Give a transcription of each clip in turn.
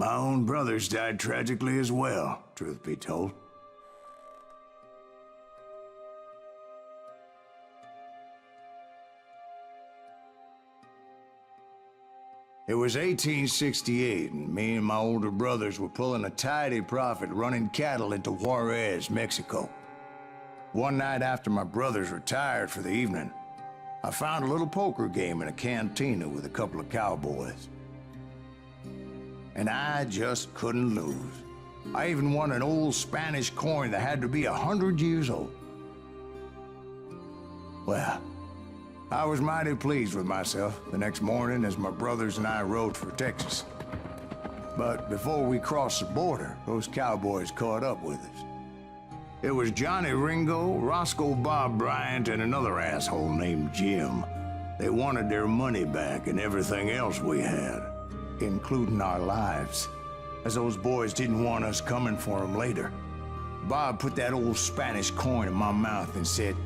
My own brothers died tragically as well, truth be told. It was 1868, and me and my older brothers were pulling a tidy profit running cattle into Juarez, Mexico. One night after my brothers retired for the evening, I found a little poker game in a cantina with a couple of cowboys. And I just couldn't lose. I even won an old Spanish coin that had to be 100 years old. Well, I was mighty pleased with myself the next morning as my brothers and I rode for Texas. But before we crossed the border, those cowboys caught up with us. It was Johnny Ringo, Roscoe Bob Bryant, and another asshole named Jim. They wanted their money back and everything else we had, including our lives, as those boys didn't want us coming for them later. Bob put that old Spanish coin in my mouth and said,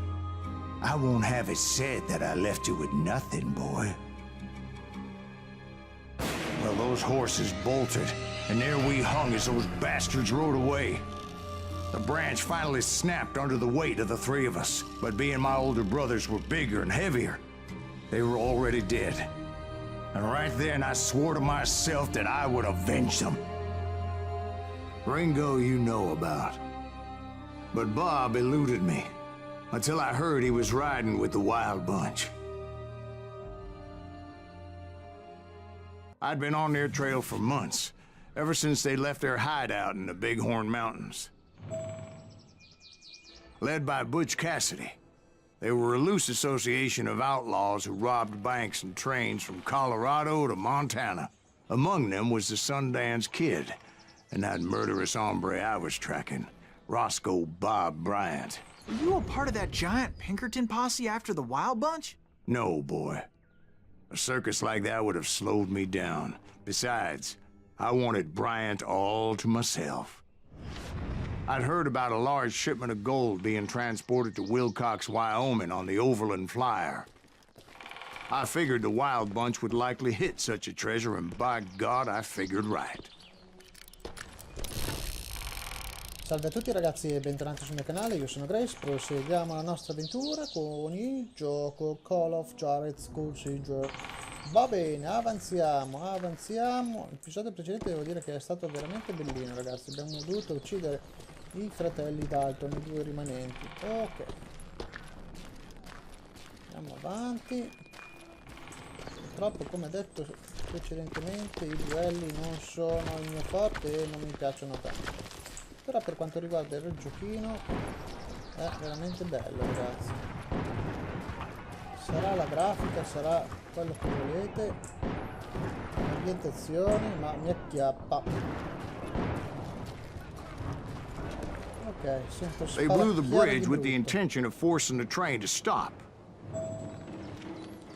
"I won't have it said that I left you with nothing, boy." Well, those horses bolted, and there we hung as those bastards rode away. The branch finally snapped under the weight of the three of us, but being my older brothers were bigger and heavier, they were already dead. And right then I swore to myself that I would avenge them. Ringo you know about. But Bob eluded me, until I heard he was riding with the Wild Bunch. I'd been on their trail for months, ever since they left their hideout in the Bighorn Mountains. Led by Butch Cassidy, they were a loose association of outlaws who robbed banks and trains from Colorado to Montana. Among them was the Sundance Kid, and that murderous hombre I was tracking, Roscoe Bob Bryant. Were you a part of that giant Pinkerton posse after the Wild Bunch? No, boy. A circus like that would have slowed me down. Besides, I wanted Bryant all to myself. I'd heard about a large shipment of gold being transported to Wilcox, Wyoming on the Overland Flyer. I figured the Wild Bunch would likely hit such a treasure, and by God, I figured right. Salve a tutti ragazzi e bentornati sul mio canale, io sono Grace, proseguiamo la nostra avventura con il gioco Call of JUAREZ GUNSLINGER. Va bene, avanziamo. L'episodio precedente devo dire che è stato veramente bellino ragazzi, abbiamo dovuto uccidere i fratelli Dalton, i due rimanenti. Ok. Andiamo avanti. Purtroppo, come detto precedentemente, i duelli non sono il mio forte e non mi piacciono tanto. Però per quanto riguarda il giochino è veramente bello ragazzi. Sarà la grafica, sarà quello che volete, l'ambientazione, ma mi acchiappa. Ok, sento They blew the bridge with the intention of forcing the train to stop.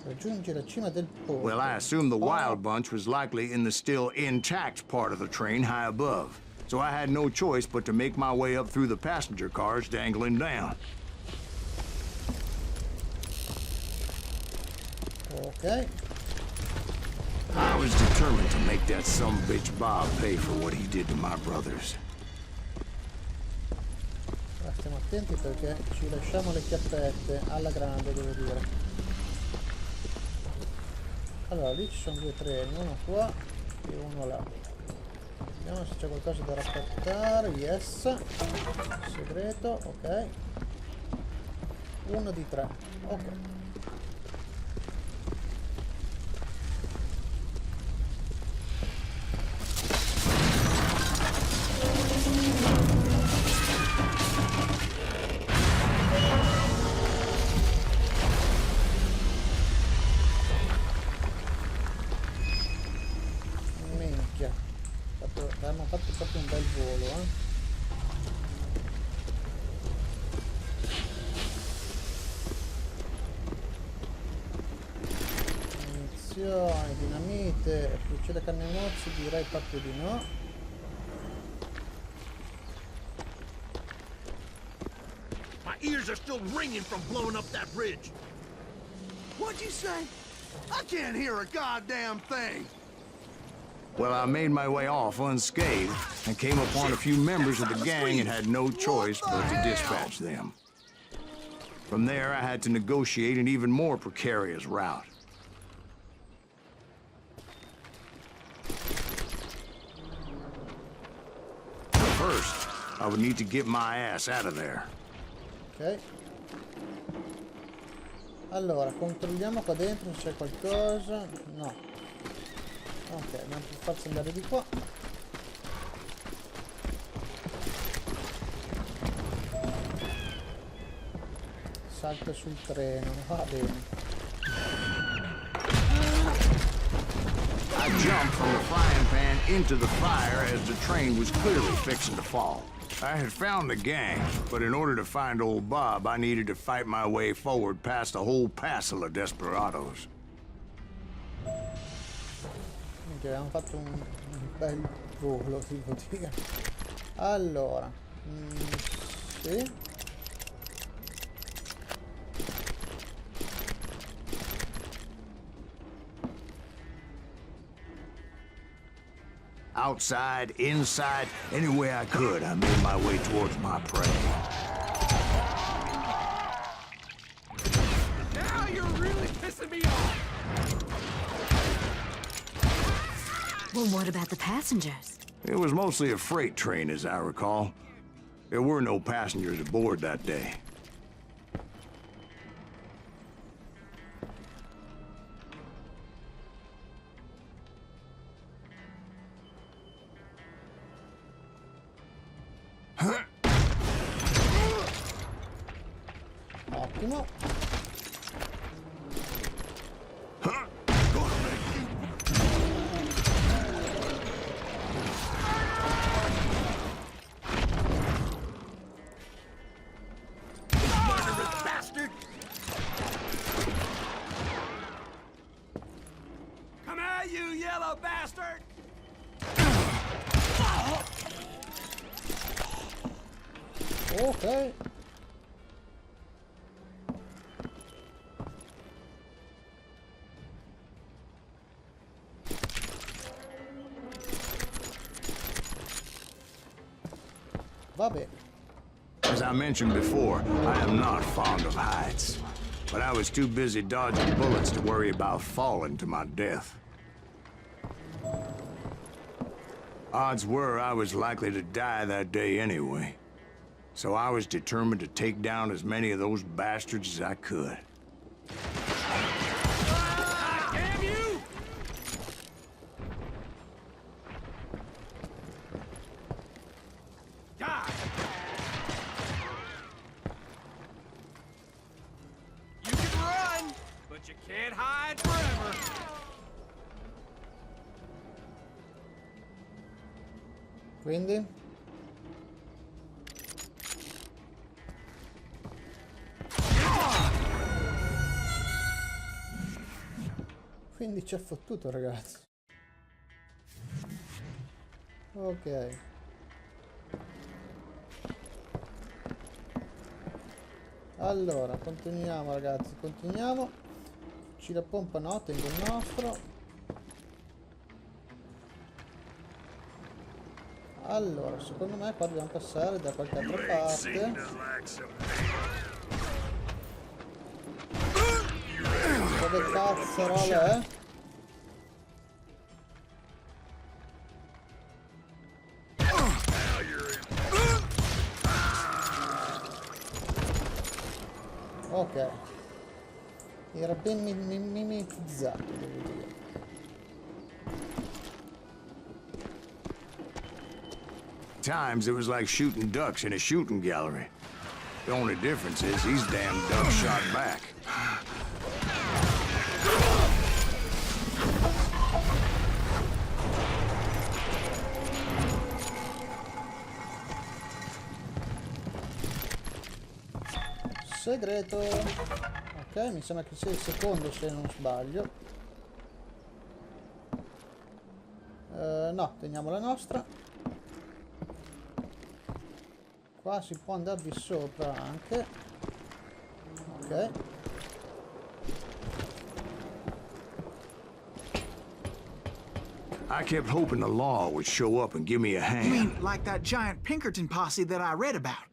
Raggiungi la cima del ponte. Well, I assumed the Wild Bunch was likely in the still intact part of the train high above. So I had no choice but to make my way up through the passenger cars dangling down. Ok. I was determined to make that sumbitch Bob pay for what he did to my brothers. Ora stiamo attenti perché ci lasciamo le chiappette alla grande, devo dire. Allora, lì ci sono due treni, uno qua e uno là. Vediamo se c'è qualcosa da raccattare. Yes. Segreto, ok. Uno di tre. Ok. Abbiamo fatto proprio un bel volo, Munizioni, dinamite, fucile canne mozzi, direi proprio di no. My ears are still ringing from blowing up that bridge. What'd you say? I can't hear a goddamn thing. Well, I made my way off unscathed and came upon a few members of the gang and had no choice but to dispatch them. From there, I had to negotiate an even more precarious route. First, I would need to get my ass out of there. Ok. Allora, controlliamo qua dentro se c'è qualcosa. No. Ok, dobbiamo per forza andare di qua. Salta sul treno, va bene. I jumped from the frying pan into the fire as the train was clearly fixing to fall. I had found the gang, but in order to find old Bob, I needed to fight my way forward past a whole passel of desperados. Minchia, abbiamo fatto un bel volo, devo dire. Allora, sì. Outside, inside, any way I could, I made my way towards my prey. Now you're really pissing me off. Well, what about the passengers? It was mostly a freight train, as I recall. There were no passengers aboard that day. Ottimo. Murderous bastard! Come at you, yellow bastard! Ok. Va bene. As I mentioned before, I am not fond of heights. But I was too busy dodging bullets to worry about falling to my death. Odds were I was likely to die that day anyway. So I was determined to take down as many of those bastards as I could. Ah, damn you! Die! You can run, but you can't hide forever. Quindi? Quindi ci ha fottuto, ragazzi. Ok. Allora, continuiamo, ragazzi, continuiamo. Fucile a pompa no, tengo il nostro. Allora, secondo me qua dobbiamo passare da qualche altra parte. Dove cazzarola è? Ok. Era ben mimetizzato, devo dire. Times it was like shooting ducks in a shooting gallery. The only difference is these damn ducks shot back. Segreto. Ok, mi sembra che sia il secondo se non sbaglio. No, teniamo la nostra. Qua si può andare di sopra anche. Ok. I kept hoping the law would show up and give me a hand. You mean like that giant Pinkerton posse that I read about?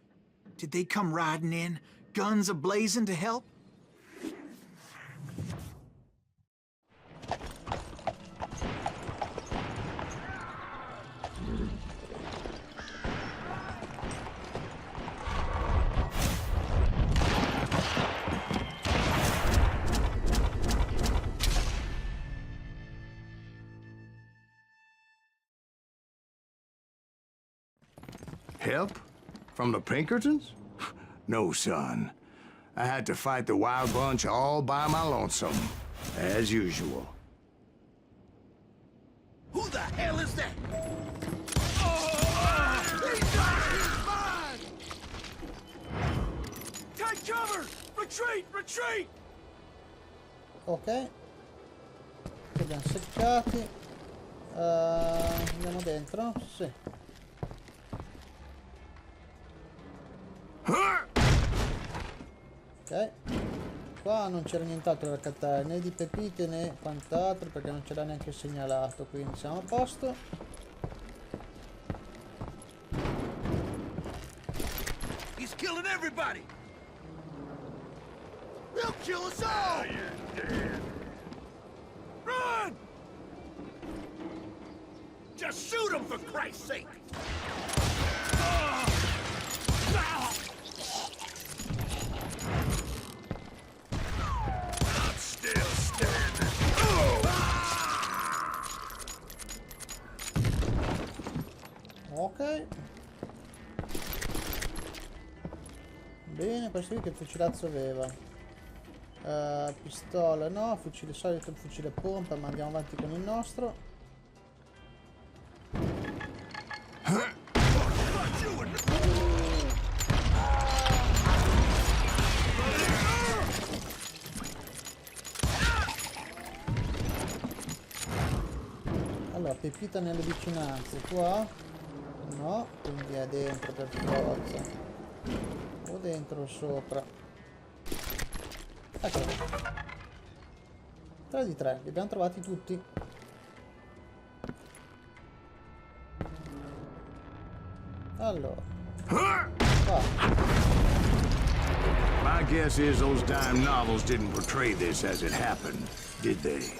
Did they come riding in, guns a-blazing to help? Help? From the Pinkertons? No, son. I had to fight the Wild Bunch all by my lonesome, as usual. Who the hell is that? Oh, he's mine! Take cover! Retreat! Retreat! Ok. Li abbiamo seccati. Andiamo dentro? Sì. Ok. Qua non c'era nient'altro da cattare, né di pepite né quant'altro, perché non ce l'ha neanche segnalato, quindi siamo a posto. He's killing everybody! He'll kill us all! Run! Just shoot him, for Christ's sake! I'm still standing. Ok. Bene, questo qui che fucilazzo aveva? Pistola no, fucile solito, fucile pompa, ma andiamo avanti con il nostro. Allora, pepita nelle vicinanze, qua? No, quindi è dentro per forza. O dentro o sopra. Eccolo. 3 di 3, li abbiamo trovati tutti. Allora. Qua. My guess is those dime novels didn't portray this as it happened, did they?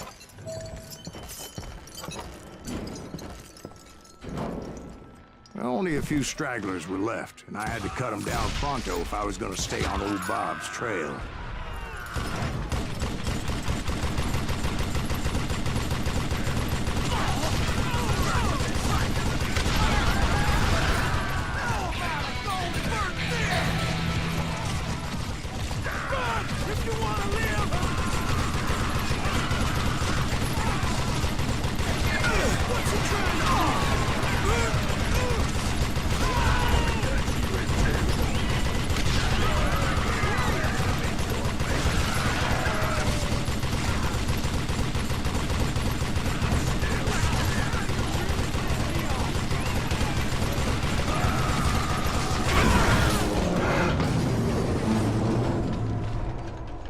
Only a few stragglers were left, and I had to cut them down pronto if I was going to stay on old Bob's trail.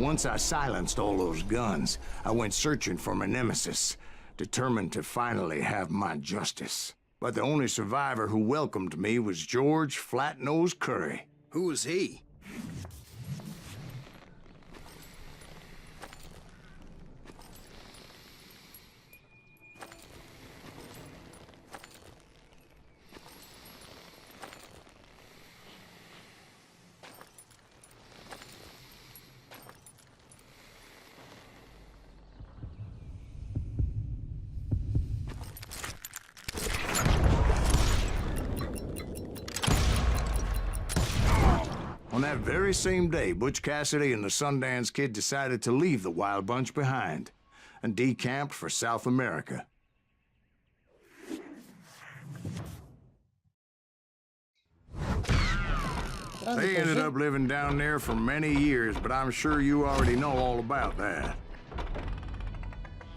Once I silenced all those guns, I went searching for my nemesis, determined to finally have my justice. But the only survivor who welcomed me was George Flat-Nose Curry. Who was he? On that very same day, Butch Cassidy and the Sundance Kid decided to leave the Wild Bunch behind and decamped for South America. They ended up living down there for many years, but I'm sure you already know all about that.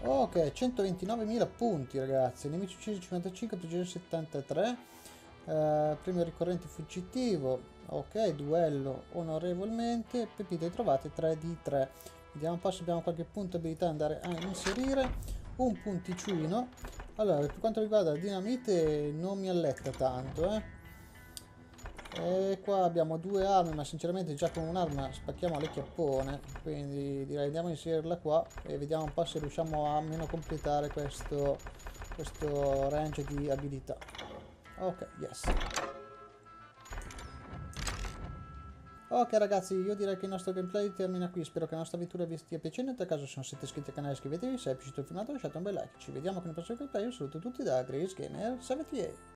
Ok, 129.000 punti ragazzi, nemici uccisi 55, prigionieri 73, premio ricorrente fuggitivo, ok, duello onorevolmente, pepite trovate 3 di 3. Vediamo un po' se abbiamo qualche punto abilità da andare a inserire, un punticino, Allora, per quanto riguarda la dinamite non mi alletta tanto, E qua abbiamo 2 armi, ma sinceramente già con un'arma spacchiamo le chiappone, quindi direi andiamo a inserirla qua e vediamo un po' se riusciamo a almeno completare questo range di abilità. Ok, yes. Ok ragazzi, io direi che il nostro gameplay termina qui, spero che la nostra avventura vi stia piacendo, in tal caso se non siete iscritti al canale iscrivetevi, se vi è piaciuto il filmato lasciate un bel like, ci vediamo con il prossimo gameplay, io saluto tutti da JUAREZ Gamer 78.